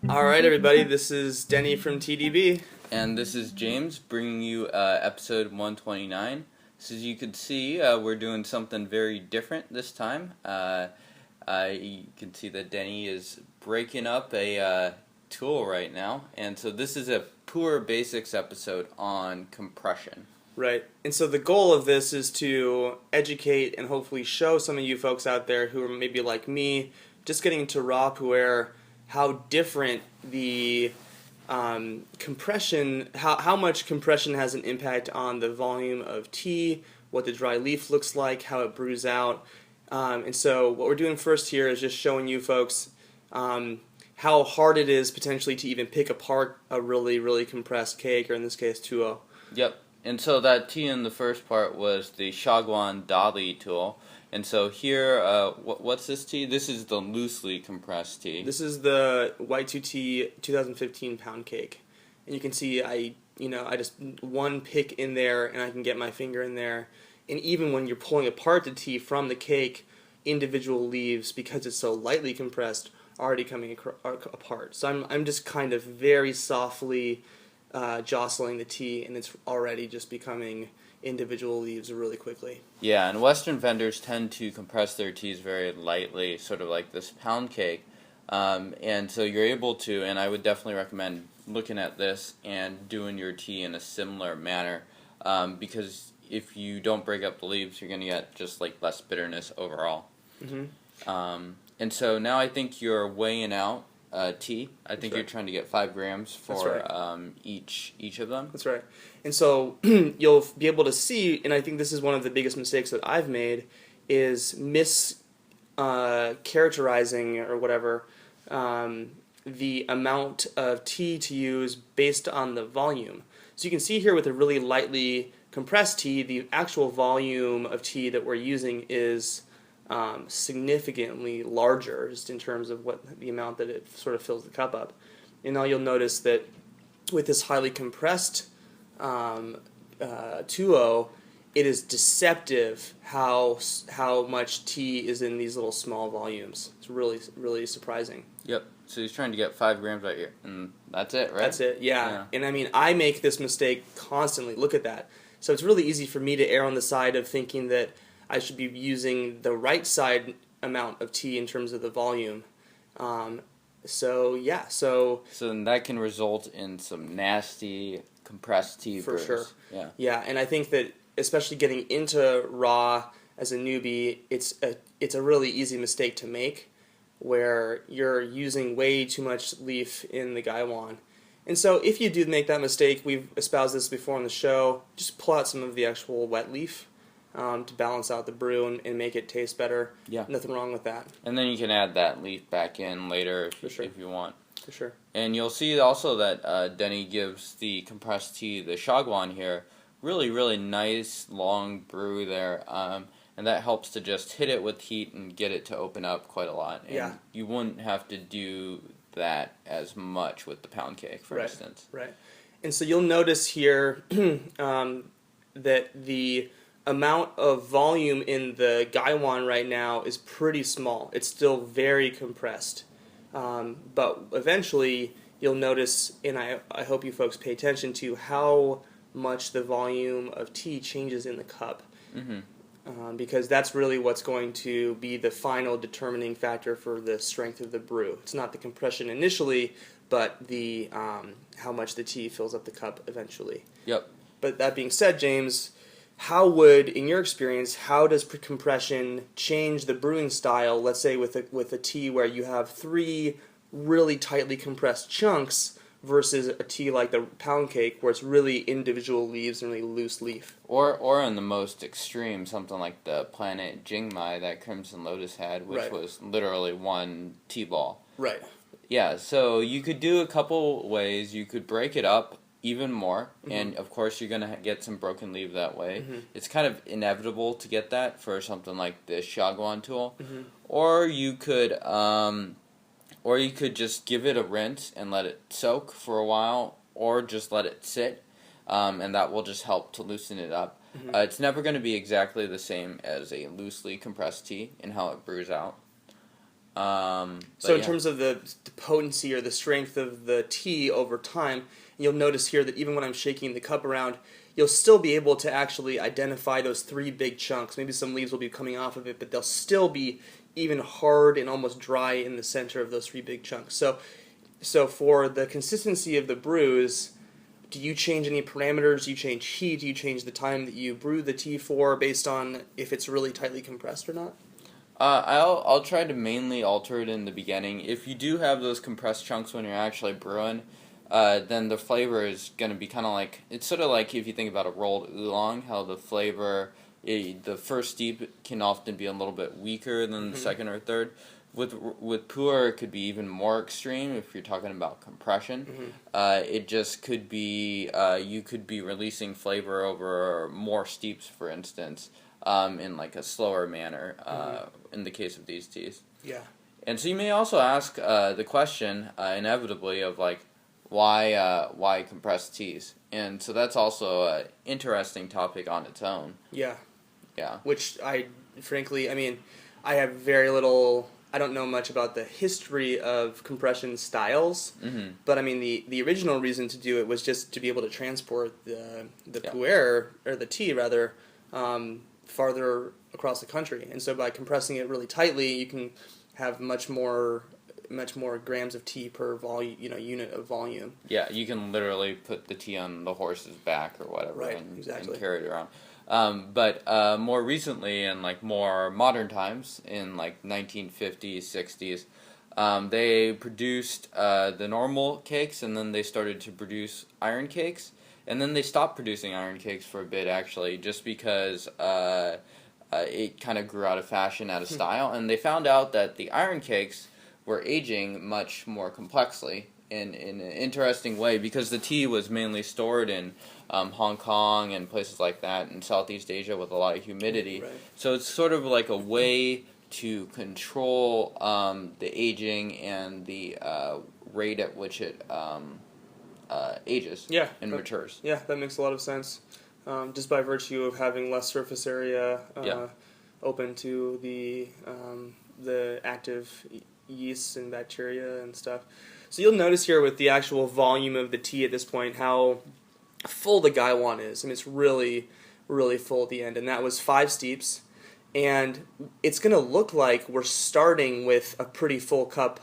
Alright everybody, this is Denny from TDB. And this is James bringing you episode 129. So as you can see, we're doing something very different this time. You can see that Denny is breaking up a tool right now. And so this is a Pu'erh Basics episode on compression. Right, and so the goal of this is to educate and hopefully show some of you folks out there who are maybe like me, just getting into raw Pu'erh, how different the compression, how much compression has an impact on the volume of tea, what the dry leaf looks like, how it brews out. And so what we're doing first here is just showing you folks how hard it is potentially to even pick apart a really, really compressed cake, or in this case, Tuo. Yep. And so that tea in the first part was the Dali Tuo. And so here, what's this tea? This is the loosely compressed tea. This is the White 2T 2015 Poundcake. And you can see I just one pick in there and I can get my finger in there. And even when you're pulling apart the tea from the cake, individual leaves, because it's so lightly compressed, are already coming apart. So I'm just kind of very softly jostling the tea, and it's already just becoming individual leaves really quickly. Yeah, and Western vendors tend to compress their teas very lightly, sort of like this pound cake. And so you're able to, and I would definitely recommend looking at this and doing your tea in a similar manner, because if you don't break up the leaves, you're going to get just like less bitterness overall. Mm-hmm. And so now I think you're weighing out tea. I think you're trying to get 5 grams for each of them. That's right. And so you'll be able to see, and I think this is one of the biggest mistakes that I've made, is characterizing or whatever the amount of tea to use based on the volume. So you can see here with a really lightly compressed tea, the actual volume of tea that we're using is significantly larger, just in terms of what the amount that it sort of fills the cup up. And now you'll notice that with this highly compressed Tuo, it is deceptive how much tea is in these little small volumes. It's really, really surprising. Yep. So he's trying to get 5 grams right here, and that's it, right? That's it, yeah. And I mean, I make this mistake constantly. Look at that. So it's really easy for me to err on the side of thinking that I should be using the right side amount of tea in terms of the volume. So then that can result in some nasty compressed tea for brews. sure. Yeah, and I think that especially getting into raw as a newbie, it's a really easy mistake to make, where you're using way too much leaf in the gaiwan. And so if you do make that mistake, we've espoused this before on the show, just pull out some of the actual wet leaf to balance out the brew and make it taste better. Yeah. Nothing wrong with that. And then you can add that leaf back in later if you want. For sure. And you'll see also that Denny gives the compressed tea, the shagwan here, really, really nice long brew there. And that helps to just hit it with heat and get it to open up quite a lot. And you wouldn't have to do that as much with the pound cake, for instance. Right. And so you'll notice here that the amount of volume in the gaiwan right now is pretty small. It's still very compressed. But eventually you'll notice, and I hope you folks pay attention to how much the volume of tea changes in the cup. Mm-hmm. Because that's really what's going to be the final determining factor for the strength of the brew. It's not the compression initially, but the how much the tea fills up the cup eventually. Yep. But that being said, James, in your experience, how does compression change the brewing style? Let's say with a tea where you have 3 really tightly compressed chunks versus a tea like the pound cake where it's really individual leaves and really loose leaf. Or in the most extreme, something like the Planet Jingmai that Crimson Lotus had, which was literally 1 tea ball. Right. Yeah, so you could do a couple ways. You could break it up even more, and of course you're going to get some broken leaf that way. It's kind of inevitable to get that for something like the shagwan tool. Or you could just give it a rinse and let it soak for a while, or just let it sit, and that will just help to loosen it up. It's never going to be exactly the same as a loosely compressed tea in how it brews out. So in terms of the potency or the strength of the tea over time, you'll notice here that even when I'm shaking the cup around, you'll still be able to actually identify those three big chunks. Maybe some leaves will be coming off of it, but they'll still be even hard and almost dry in the center of those three big chunks. So for the consistency of the brews, do you change any parameters? Do you change heat? Do you change the time that you brew the tea for based on if it's really tightly compressed or not? I'll try to mainly alter it in the beginning. If you do have those compressed chunks when you're actually brewing, then the flavor is going to be kind of like, it's sort of like if you think about a rolled oolong, how the flavor, the first steep can often be a little bit weaker than the second or third. With Pu'erh, it could be even more extreme if you're talking about compression. It just could be, you could be releasing flavor over more steeps, for instance, in like a slower manner in the case of these teas. Yeah. And so you may also ask the question, inevitably, of like, why compressed teas? And so that's also an interesting topic on its own. Yeah. Yeah. Which frankly, I mean, I have very little, I don't know much about the history of compression styles, but I mean, the original reason to do it was just to be able to transport the Pu'erh, or the tea rather, farther across the country. And so by compressing it really tightly, you can have much more grams of tea per unit of volume. Yeah, you can literally put the tea on the horse's back or whatever, right, and exactly. carry it around. But more recently, in like more modern times, in like 1950s, 60s, they produced the normal cakes, and then they started to produce iron cakes, and then they stopped producing iron cakes for a bit, actually, just because it kind of grew out of fashion, out of style, and they found out that the iron cakes were aging much more complexly in an interesting way, because the tea was mainly stored in Hong Kong and places like that in Southeast Asia with a lot of humidity. Right. So it's sort of like a way to control the aging and the rate at which it ages and matures. Yeah, that makes a lot of sense. Just by virtue of having less surface area open to the active yeasts and bacteria and stuff. So you'll notice here with the actual volume of the tea at this point how full the gaiwan is. I mean, it's really, really full at the end. And that was 5 steeps. And it's going to look like we're starting with a pretty full cup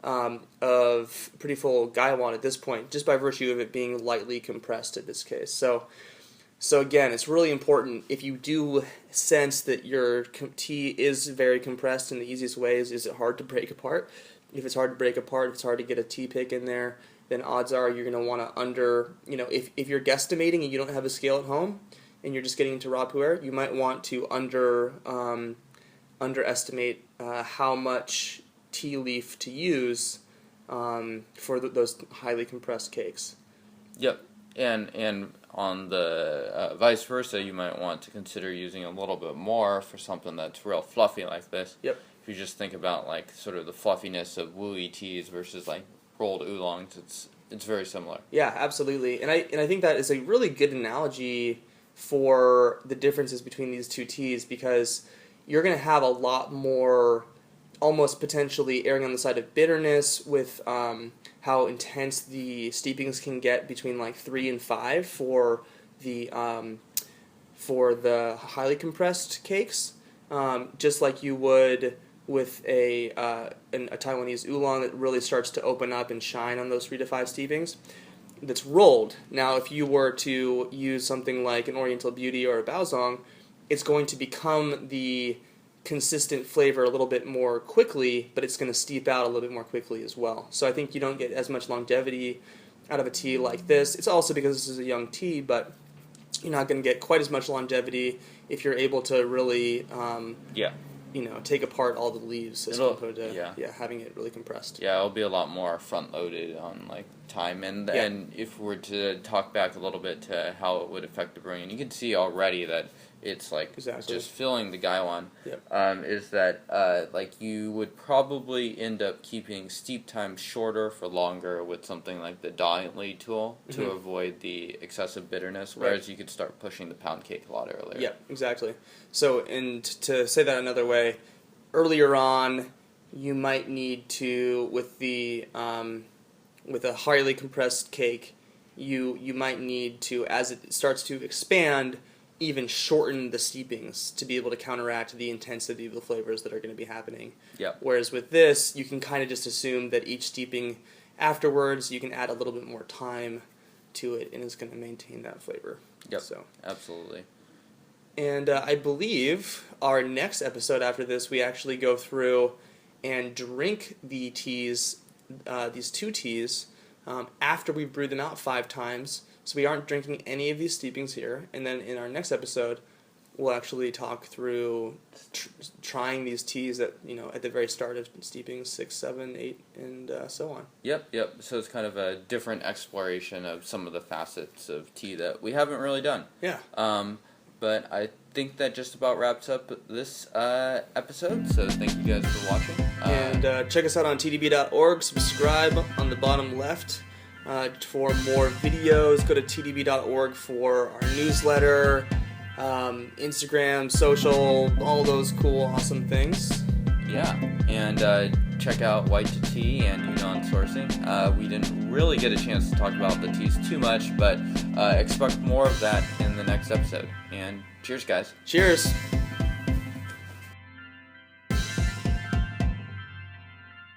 of pretty full gaiwan at this point, just by virtue of it being lightly compressed in this case. So again, it's really important, if you do sense that your tea is very compressed in the easiest ways, is it hard to break apart? If it's hard to break apart, if it's hard to get a tea pick in there, then odds are you're going to want to if you're guesstimating and you don't have a scale at home and you're just getting into raw Pu'erh, you might want to underestimate how much tea leaf to use for those highly compressed cakes. Yep, and on the vice versa, you might want to consider using a little bit more for something that's real fluffy like this. Yep. If you just think about like sort of the fluffiness of wooey teas versus like rolled oolongs, it's very similar. Yeah, absolutely. And I think that is a really good analogy for the differences between these two teas, because you're going to have a lot more almost potentially erring on the side of bitterness with how intense the steepings can get between like 3 and 5 for the highly compressed cakes, just like you would with a Taiwanese oolong that really starts to open up and shine on those 3 to 5 steepings. That's rolled. Now, if you were to use something like an Oriental Beauty or a Baozong, it's going to become the consistent flavor a little bit more quickly, but it's going to steep out a little bit more quickly as well. So I think you don't get as much longevity out of a tea like this. It's also because this is a young tea, but you're not going to get quite as much longevity if you're able to really take apart all the leaves as compared to having it really compressed. Yeah, it'll be a lot more front-loaded on like time. And if we were to talk back a little bit to how it would affect the brewing, you can see already that it's like Exactly. just filling the gaiwan. Yep. Is that like you would probably end up keeping steep time shorter for longer with something like the Dali Tuo to avoid the excessive bitterness, whereas you could start pushing the pound cake a lot earlier. Yep, exactly. So, and to say that another way, earlier on, you might need to, with a highly compressed cake, you might need to, as it starts to expand, even shorten the steepings to be able to counteract the intensity of the flavors that are going to be happening. Yep. Whereas with this, you can kind of just assume that each steeping afterwards, you can add a little bit more time to it, and it's going to maintain that flavor. Yep. So Absolutely. And I believe our next episode after this, we actually go through and drink the teas, these 2 teas, after we brew them out 5 times. So we aren't drinking any of these steepings here. And then in our next episode, we'll actually talk through trying these teas at the very start of steepings, 6, 7, 8, and so on. Yep. So it's kind of a different exploration of some of the facets of tea that we haven't really done. Yeah. But I think that just about wraps up this episode. So thank you guys for watching. And check us out on tdb.org. Subscribe on the bottom left for more videos. Go to tdb.org for our newsletter, Instagram, social, all those cool, awesome things. Yeah, and check out White to Tea and Yunnan sourcing. We didn't really get a chance to talk about the teas too much, but expect more of that in the next episode. And cheers, guys. Cheers.